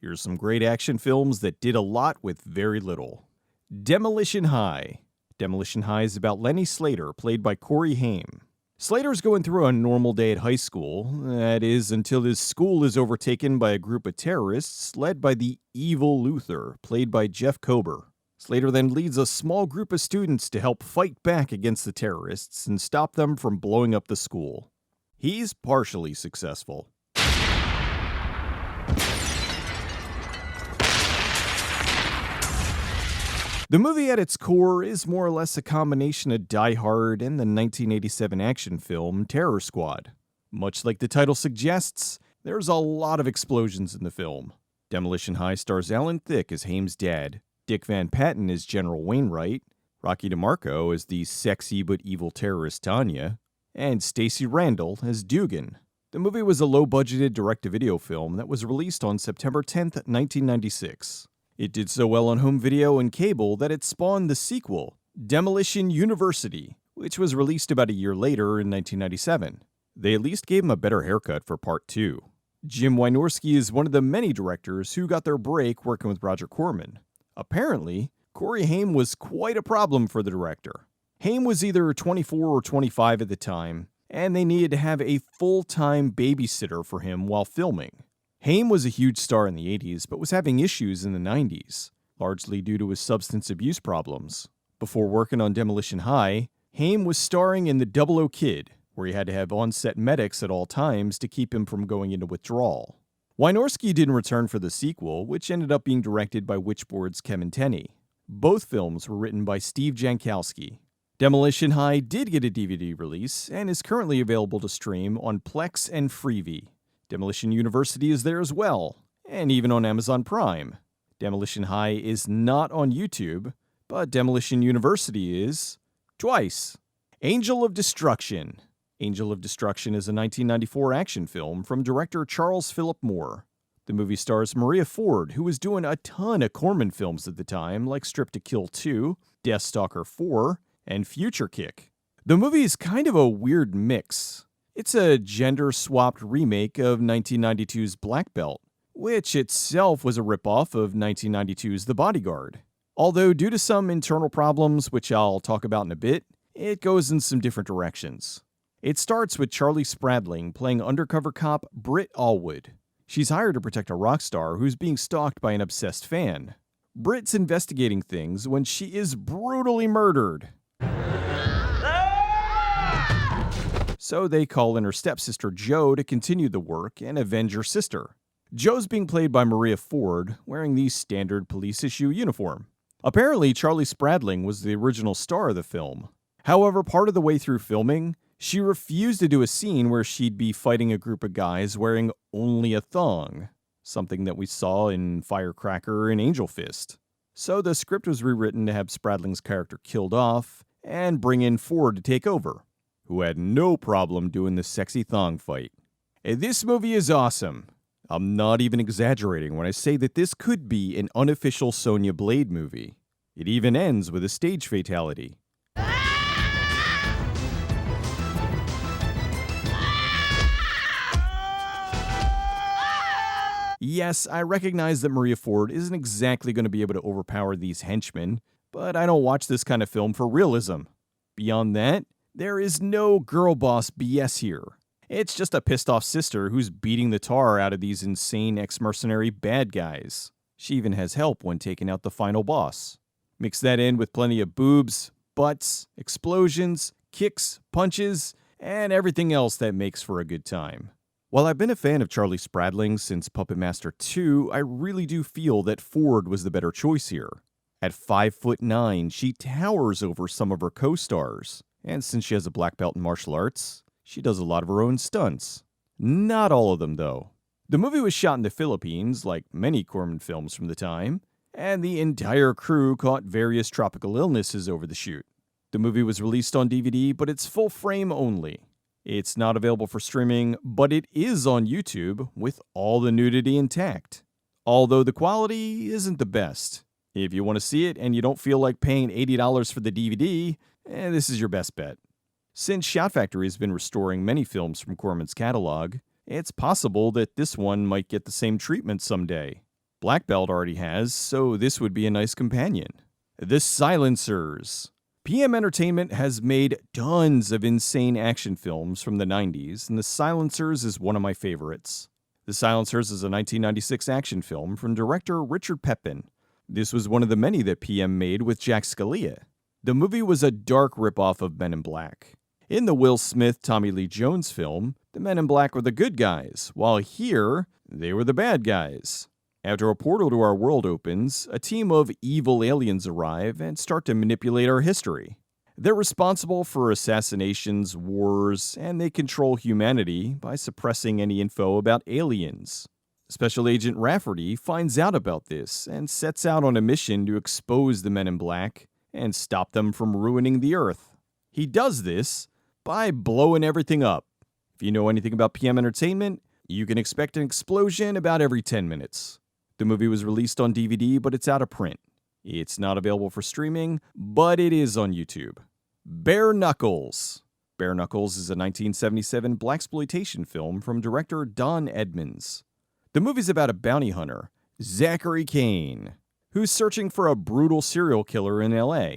Here's some great action films that did a lot with very little. Demolition High. Demolition High is about Lenny Slater, played by Corey Haim. Slater's going through a normal day at high school, that is, until his school is overtaken by a group of terrorists led by the evil Luther, played by Jeff Kober. Slater then leads a small group of students to help fight back against the terrorists and stop them from blowing up the school. He's partially successful. The movie at its core is more or less a combination of Die Hard and the 1987 action film Terror Squad. Much like the title suggests, there's a lot of explosions in the film. Demolition High stars Alan Thicke as Haim's dad, Dick Van Patten as General Wainwright, Rocky DeMarco as the sexy but evil terrorist Tanya, and Stacey Randall as Dugan. The movie was a low-budgeted direct-to-video film that was released on September 10, 1996. It did so well on home video and cable that it spawned the sequel, Demolition University, which was released about a year later in 1997. They at least gave him a better haircut for Part 2. Jim Wynorski is one of the many directors who got their break working with Roger Corman. Apparently, Corey Haim was quite a problem for the director. Haim was either 24 or 25 at the time, and they needed to have a full-time babysitter for him while filming. Haim was a huge star in the 80s, but was having issues in the 90s, largely due to his substance abuse problems. Before working on Demolition High, Haim was starring in The Double O Kid, where he had to have on-set medics at all times to keep him from going into withdrawal. Wynorski didn't return for the sequel, which ended up being directed by Witchboard's Kevin Tenney. Both films were written by Steve Jankowski. Demolition High did get a DVD release, and is currently available to stream on Plex and Freevee. Demolition University is there as well, and even on Amazon Prime. Demolition High is not on YouTube, but Demolition University is twice. Angel of Destruction. Angel of Destruction is a 1994 action film from director Charles Philip Moore. The movie stars Maria Ford, who was doing a ton of Corman films at the time, like Strip to Kill 2, Deathstalker 4, and Future Kick. The movie is kind of a weird mix. It's a gender-swapped remake of 1992's Black Belt, which itself was a ripoff of 1992's The Bodyguard. Although due to some internal problems, which I'll talk about in a bit, it goes in some different directions. It starts with Charlie Spradling playing undercover cop Britt Allwood. She's hired to protect a rock star who's being stalked by an obsessed fan. Britt's investigating things when she is brutally murdered. So they call in her stepsister Jo to continue the work and avenge her sister. Jo's being played by Maria Ford, wearing the standard police issue uniform. Apparently, Charlie Spradling was the original star of the film. However, part of the way through filming, she refused to do a scene where she'd be fighting a group of guys wearing only a thong, something that we saw in Firecracker and Angel Fist. So the script was rewritten to have Spradling's character killed off and bring in Ford to take over, who had no problem doing the sexy thong fight. This movie is awesome. I'm not even exaggerating when I say that this could be an unofficial Sonya Blade movie. It even ends with a stage fatality. Yes, I recognize that Maria Ford isn't exactly going to be able to overpower these henchmen, but I don't watch this kind of film for realism. Beyond that, there is no girl boss BS here. It's just a pissed off sister who's beating the tar out of these insane ex-mercenary bad guys. She even has help when taking out the final boss. Mix that in with plenty of boobs, butts, explosions, kicks, punches, and everything else that makes for a good time. While I've been a fan of Charlie Spradling since Puppet Master 2, I really do feel that Ford was the better choice here. At 5'9", she towers over some of her co-stars. And since she has a black belt in martial arts, she does a lot of her own stunts. Not all of them, though. The movie was shot in the Philippines, like many Corman films from the time, and the entire crew caught various tropical illnesses over the shoot. The movie was released on DVD, but it's full frame only. It's not available for streaming, but it is on YouTube with all the nudity intact. Although the quality isn't the best. If you want to see it and you don't feel like paying $80 for the DVD, this is your best bet. Since Shout Factory has been restoring many films from Corman's catalog, it's possible that this one might get the same treatment someday. Black Belt already has, so this would be a nice companion. The Silencers. PM Entertainment has made tons of insane action films from the 90s, and The Silencers is one of my favorites. The Silencers is a 1996 action film from director Richard Pepin. This was one of the many that PM made with Jack Scalia. The movie was a dark ripoff of Men in Black. In the Will Smith, Tommy Lee Jones film, the Men in Black were the good guys, while here, they were the bad guys. After a portal to our world opens, a team of evil aliens arrive and start to manipulate our history. They're responsible for assassinations, wars, and they control humanity by suppressing any info about aliens. Special Agent Rafferty finds out about this and sets out on a mission to expose the Men in Black and stop them from ruining the Earth. He does this by blowing everything up. If you know anything about PM Entertainment, you can expect an explosion about every 10 minutes. The movie was released on DVD, but it's out of print. It's not available for streaming, but it is on YouTube. Bare Knuckles. Bare Knuckles is a 1977 blaxploitation film from director Don Edmonds. The movie's about a bounty hunter, Zachary Kane, who's searching for a brutal serial killer in LA.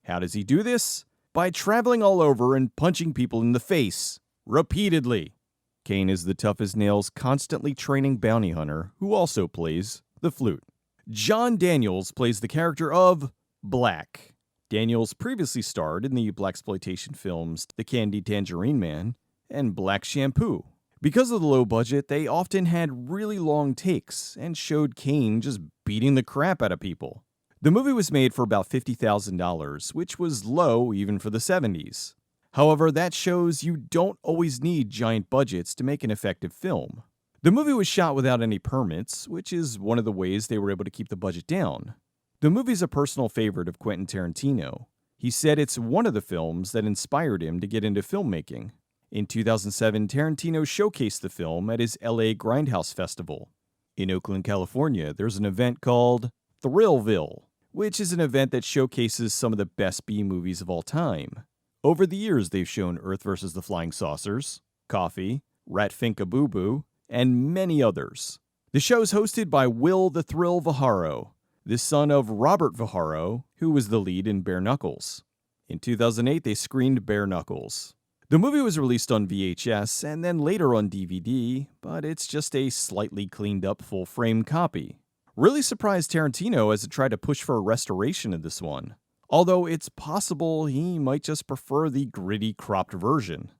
How does he do this? By traveling all over and punching people in the face, repeatedly. Kane is the tough-as-nails, constantly training bounty hunter who also plays the flute. John Daniels plays the character of Black. Daniels previously starred in the blaxploitation films The Candy Tangerine Man and Black Shampoo. Because of the low budget, they often had really long takes and showed Kane just beating the crap out of people. The movie was made for about $50,000, which was low even for the 70s. However, that shows you don't always need giant budgets to make an effective film. The movie was shot without any permits, which is one of the ways they were able to keep the budget down. The movie's a personal favorite of Quentin Tarantino. He said it's one of the films that inspired him to get into filmmaking. In 2007, Tarantino showcased the film at his LA Grindhouse Festival. In Oakland, California, there's an event called Thrillville, which is an event that showcases some of the best B-movies of all time. Over the years, they've shown Earth vs. the Flying Saucers, Coffee, Ratfinka Boo Boo, and many others. The show is hosted by Will the Thrill Viharo, the son of Robert Viharo, who was the lead in Bare Knuckles. In 2008, they screened Bare Knuckles. The movie was released on VHS and then later on DVD, but it's just a slightly cleaned up full-frame copy. Really surprised Tarantino as it tried to push for a restoration of this one. Although it's possible he might just prefer the gritty cropped version.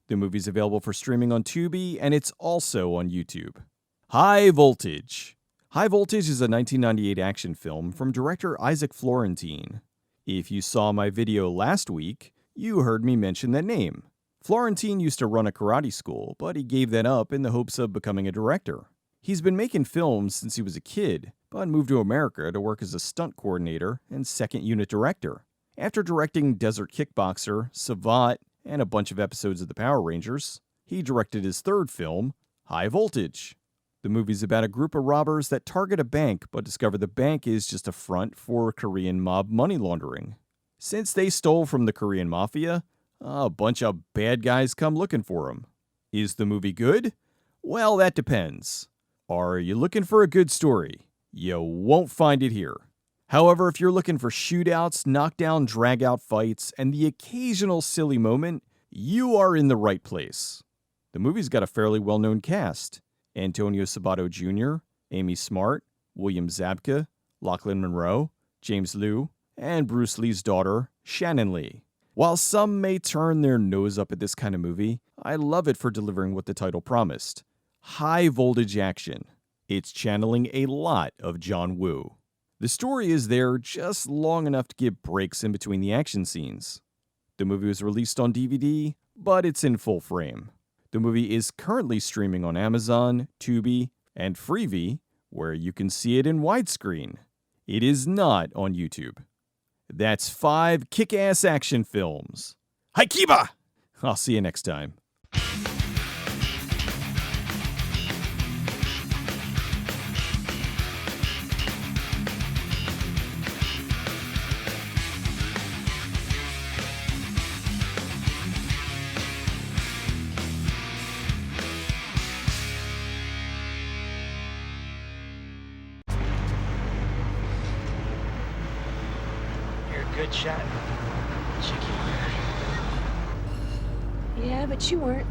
The movie's available for streaming on Tubi, and it's also on YouTube. High Voltage. High Voltage is a 1998 action film from director Isaac Florentine. If you saw my video last week, you heard me mention that name. Florentine used to run a karate school, but he gave that up in the hopes of becoming a director. He's been making films since he was a kid, but moved to America to work as a stunt coordinator and second unit director. After directing Desert Kickboxer, Savant, and a bunch of episodes of the Power Rangers, he directed his third film, High Voltage. The movie's about a group of robbers that target a bank but discover the bank is just a front for Korean mob money laundering. Since they stole from the Korean mafia, a bunch of bad guys come looking for them. Is the movie good? Well, that depends. Are you looking for a good story? You won't find it here. However, if you're looking for shootouts, knockdown, drag-out fights, and the occasional silly moment, you are in the right place. The movie's got a fairly well-known cast. Antonio Sabato Jr., Amy Smart, William Zabka, Lachlan Monroe, James Liu, and Bruce Lee's daughter, Shannon Lee. While some may turn their nose up at this kind of movie, I love it for delivering what the title promised. High voltage action. It's channeling a lot of John Woo. The story is there just long enough to give breaks in between the action scenes. The movie was released on DVD, but it's in full frame. The movie is currently streaming on Amazon, Tubi, and Freevee, where you can see it in widescreen. It is not on YouTube. That's 5 kick-ass action films. Haikiba! I'll see you next time. good shot, Chicky. Yeah, but you weren't.